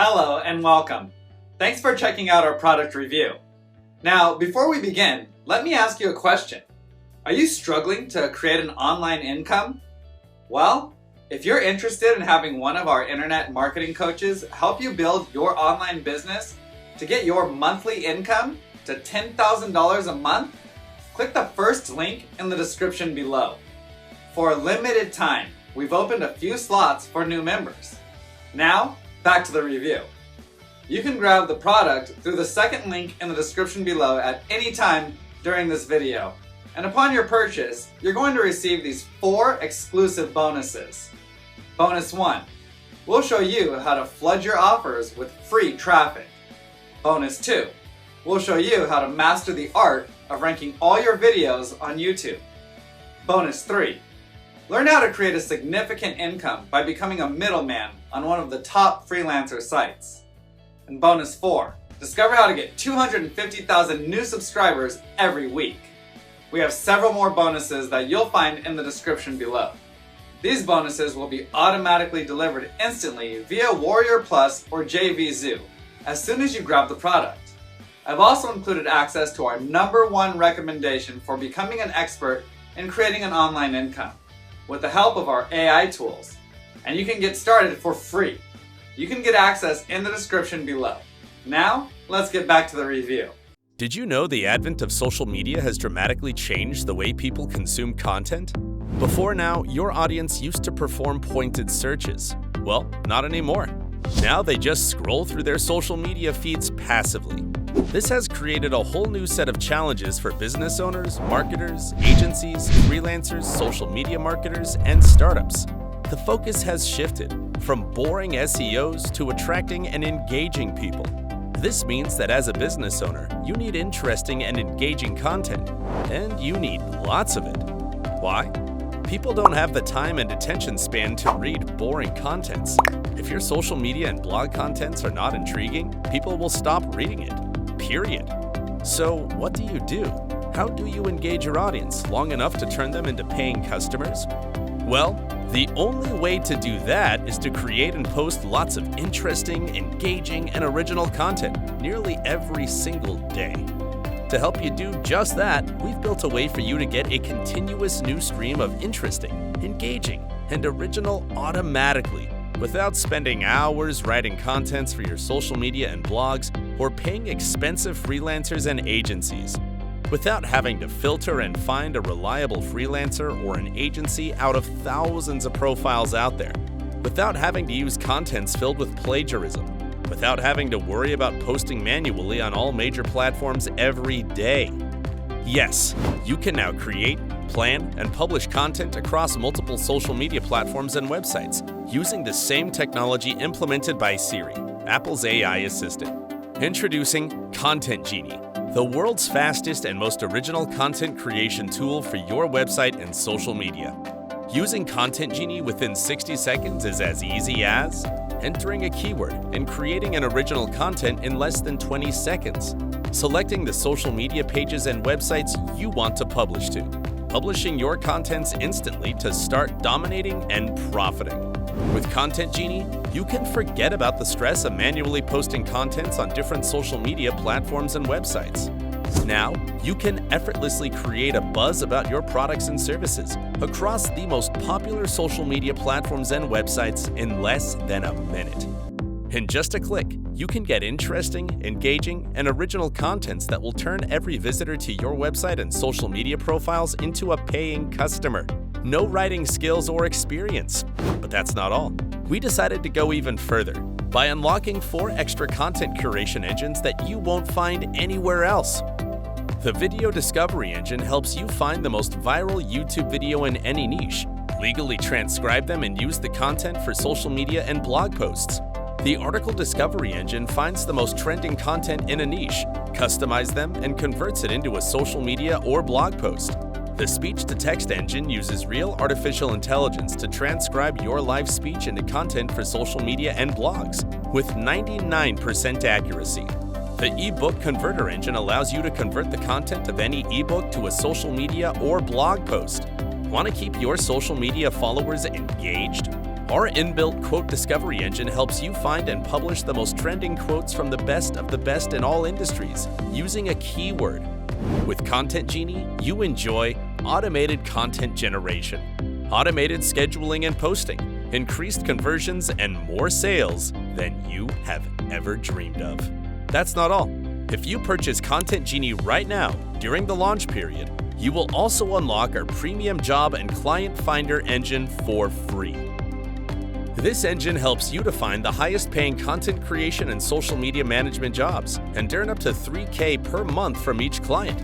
Hello and welcome. Thanks for checking out our product review. Now, before we begin, let me ask you a question. Are you struggling to create an online income? Well, if you're interested in having one of our internet marketing coaches help you build your online business to get your monthly income to $10,000 a month, click the first link in the description below. For a limited time, we've opened a few slots for new members. Now, back to the review. You can grab the product through the second link in the description below at any time during this video. And upon your purchase, you're going to receive these 4 exclusive bonuses. Bonus 1. We'll show you how to flood your offers with free traffic. Bonus 2. We'll show you how to master the art of ranking all your videos on YouTube. Bonus 3. Learn how to create a significant income by becoming a middleman on one of the top freelancer sites. And bonus 4, discover how to get 250,000 new subscribers every week. We have several more bonuses that you'll find in the description below. These bonuses will be automatically delivered instantly via Warrior Plus or JVZoo as soon as you grab the product. I've also included access to our #1 recommendation for becoming an expert in creating an online income with the help of our AI tools. And you can get started for free. You can get access in the description below. Now, let's get back to the review. Did you know the advent of social media has dramatically changed the way people consume content? Before now, your audience used to perform pointed searches. Well, not anymore. Now they just scroll through their social media feeds passively. This has created a whole new set of challenges for business owners, marketers, agencies, freelancers, social media marketers, and startups. The focus has shifted from boring SEOs to attracting and engaging people. This means that as a business owner, you need interesting and engaging content, and you need lots of it. Why? People don't have the time and attention span to read boring contents. If your social media and blog contents are not intriguing, people will stop reading it. Period. So what do you do? How do you engage your audience long enough to turn them into paying customers? Well, the only way to do that is to create and post lots of interesting, engaging, and original content nearly every single day. To help you do just that, we've built a way for you to get a continuous new stream of interesting, engaging, and original automatically, without spending hours writing contents for your social media and blogs or paying expensive freelancers and agencies. Without having to filter and find a reliable freelancer or an agency out of thousands of profiles out there. Without having to use contents filled with plagiarism. Without having to worry about posting manually on all major platforms every day. Yes, you can now create, plan, and publish content across multiple social media platforms and websites using the same technology implemented by Siri, Apple's AI assistant. Introducing Content Genie, the world's fastest and most original content creation tool for your website and social media. Using Content Genie within 60 seconds is as easy as entering a keyword and creating an original content in less than 20 seconds, selecting the social media pages and websites you want to publish to, publishing your contents instantly to start dominating and profiting. With Content Genie, you can forget about the stress of manually posting contents on different social media platforms and websites. Now, you can effortlessly create a buzz about your products and services across the most popular social media platforms and websites in less than a minute. In just a click, you can get interesting, engaging, and original contents that will turn every visitor to your website and social media profiles into a paying customer. No writing skills or experience. But that's not all. We decided to go even further by unlocking 4 extra content curation engines that you won't find anywhere else. The Video Discovery Engine helps you find the most viral YouTube video in any niche, legally transcribe them and use the content for social media and blog posts. The Article Discovery Engine finds the most trending content in a niche, customize them, and converts it into a social media or blog post. The Speech-to-Text Engine uses real artificial intelligence to transcribe your live speech into content for social media and blogs, with 99% accuracy. The eBook Converter Engine allows you to convert the content of any ebook to a social media or blog post. Want to keep your social media followers engaged? Our inbuilt quote discovery engine helps you find and publish the most trending quotes from the best of the best in all industries using a keyword. With Content Genie, you enjoy automated content generation, automated scheduling and posting, increased conversions, and more sales than you have ever dreamed of. That's not all. If you purchase Content Genie right now during the launch period, you will also unlock our premium job and client finder engine for free. This engine helps you to find the highest paying content creation and social media management jobs and earn up to $3,000 per month from each client.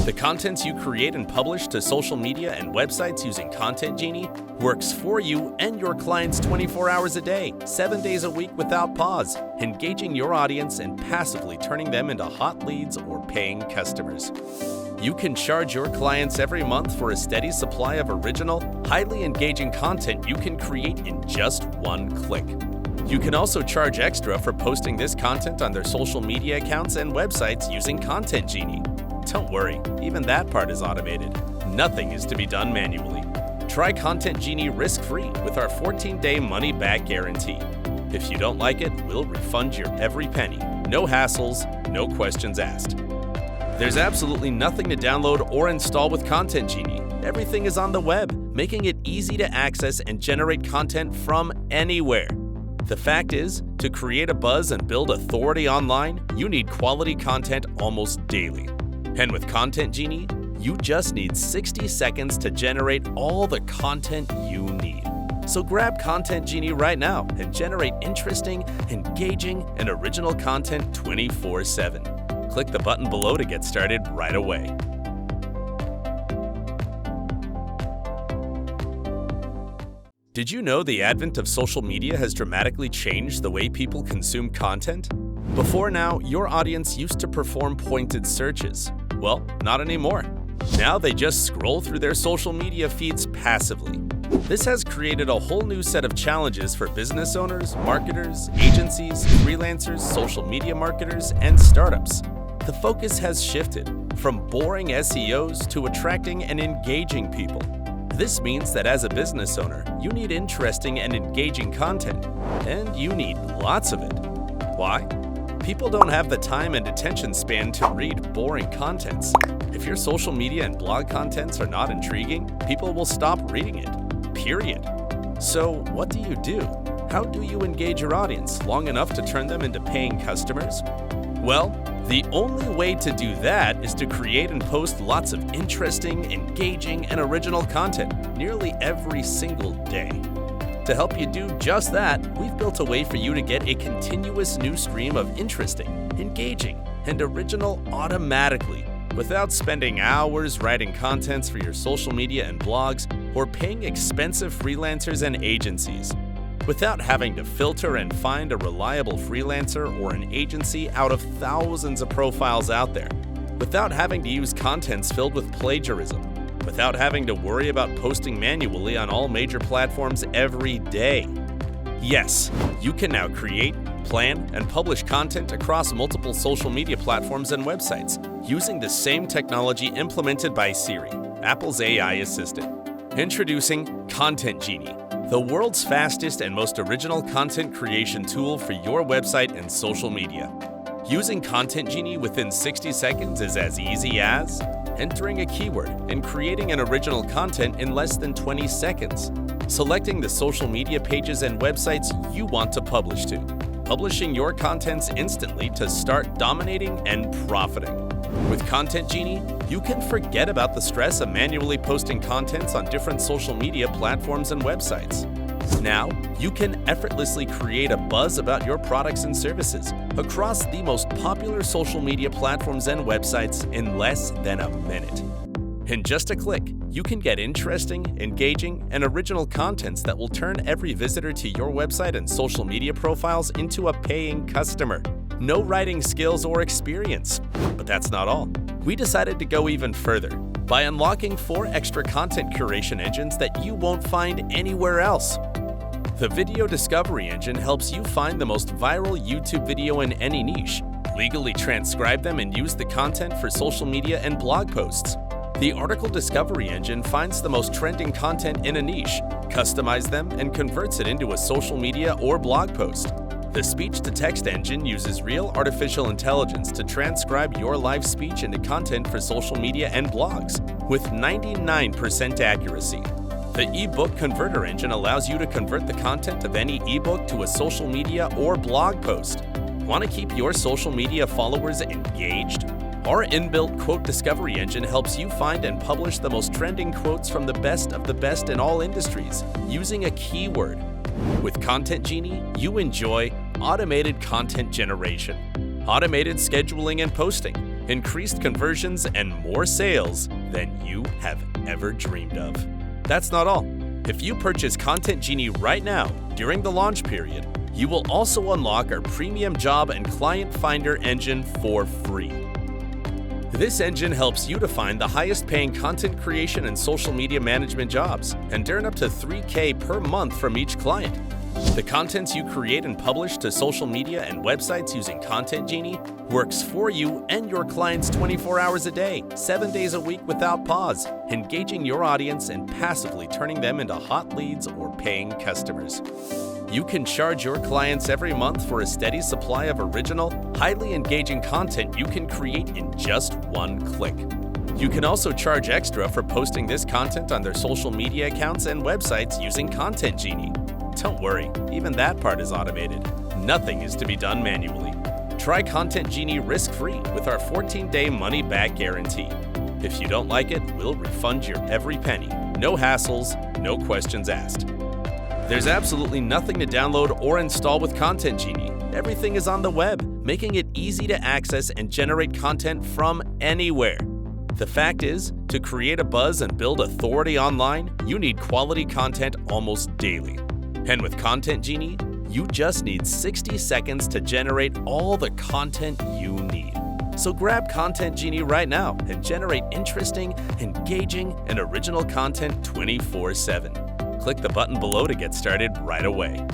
The contents you create and publish to social media and websites using Content Genie works for you and your clients 24 hours a day, 7 days a week without pause, engaging your audience and passively turning them into hot leads or paying customers. You can charge your clients every month for a steady supply of original, highly engaging content you can create in just one click. You can also charge extra for posting this content on their social media accounts and websites using Content Genie. Don't worry, even that part is automated. Nothing is to be done manually. Try Content Genie risk-free with our 14-day money-back guarantee. If you don't like it, we'll refund your every penny. No hassles, no questions asked. There's absolutely nothing to download or install with Content Genie. Everything is on the web, making it easy to access and generate content from anywhere. The fact is, to create a buzz and build authority online, you need quality content almost daily. And with Content Genie, you just need 60 seconds to generate all the content you need. So grab Content Genie right now and generate interesting, engaging, and original content 24/7. Click the button below to get started right away. Did you know the advent of social media has dramatically changed the way people consume content? Before now, your audience used to perform pointed searches. Well, not anymore. Now they just scroll through their social media feeds passively. This has created a whole new set of challenges for business owners, marketers, agencies, freelancers, social media marketers, and startups. The focus has shifted from boring SEOs to attracting and engaging people. This means that as a business owner, you need interesting and engaging content, and you need lots of it. Why? People don't have the time and attention span to read boring contents. If your social media and blog contents are not intriguing, people will stop reading it, period. So what do you do? How do you engage your audience long enough to turn them into paying customers? Well, the only way to do that is to create and post lots of interesting, engaging, and original content nearly every single day. To help you do just that, we've built a way for you to get a continuous new stream of interesting, engaging, and original automatically without spending hours writing contents for your social media and blogs or paying expensive freelancers and agencies. Without having to filter and find a reliable freelancer or an agency out of thousands of profiles out there. Without having to use contents filled with plagiarism. Without having to worry about posting manually on all major platforms every day. Yes, you can now create, plan, and publish content across multiple social media platforms and websites using the same technology implemented by Siri, Apple's AI assistant. Introducing Content Genie, the world's fastest and most original content creation tool for your website and social media. Using Content Genie within 60 seconds is as easy as entering a keyword and creating an original content in less than 20 seconds, selecting the social media pages and websites you want to publish to, publishing your contents instantly to start dominating and profiting. With Content Genie, you can forget about the stress of manually posting contents on different social media platforms and websites. Now, you can effortlessly create a buzz about your products and services across the most popular social media platforms and websites in less than a minute. In just a click, you can get interesting, engaging, and original contents that will turn every visitor to your website and social media profiles into a paying customer. No writing skills or experience. But that's not all. We decided to go even further by unlocking 4 extra content curation engines that you won't find anywhere else. The Video Discovery Engine helps you find the most viral YouTube video in any niche, legally transcribe them and use the content for social media and blog posts. The article discovery engine finds the most trending content in a niche, customizes them, and converts it into a social media or blog post. The speech-to-text engine uses real artificial intelligence to transcribe your live speech into content for social media and blogs, with 99% accuracy. The ebook converter engine allows you to convert the content of any ebook to a social media or blog post. Want to keep your social media followers engaged? Our inbuilt quote discovery engine helps you find and publish the most trending quotes from the best in all industries, using a keyword. With Content Genie, you enjoy automated content generation, automated scheduling and posting, increased conversions, and more sales than you have ever dreamed of. That's not all. If you purchase Content Genie right now during the launch period, you will also unlock our premium job and client finder engine for free. This engine helps you to find the highest paying content creation and social media management jobs and earn up to $3,000 per month from each client. The contents you create and publish to social media and websites using Content Genie works for you and your clients 24 hours a day, 7 days a week without pause, engaging your audience and passively turning them into hot leads or paying customers. You can charge your clients every month for a steady supply of original, highly engaging content you can create in just one click. You can also charge extra for posting this content on their social media accounts and websites using Content Genie. Don't worry, even that part is automated. Nothing is to be done manually. Try Content Genie risk-free with our 14-day money-back guarantee. If you don't like it, we'll refund your every penny. No hassles, no questions asked. There's absolutely nothing to download or install with Content Genie. Everything is on the web, making it easy to access and generate content from anywhere. The fact is, to create a buzz and build authority online, you need quality content almost daily. And with Content Genie, you just need 60 seconds to generate all the content you need. So grab Content Genie right now and generate interesting, engaging, and original content 24/7. Click the button below to get started right away.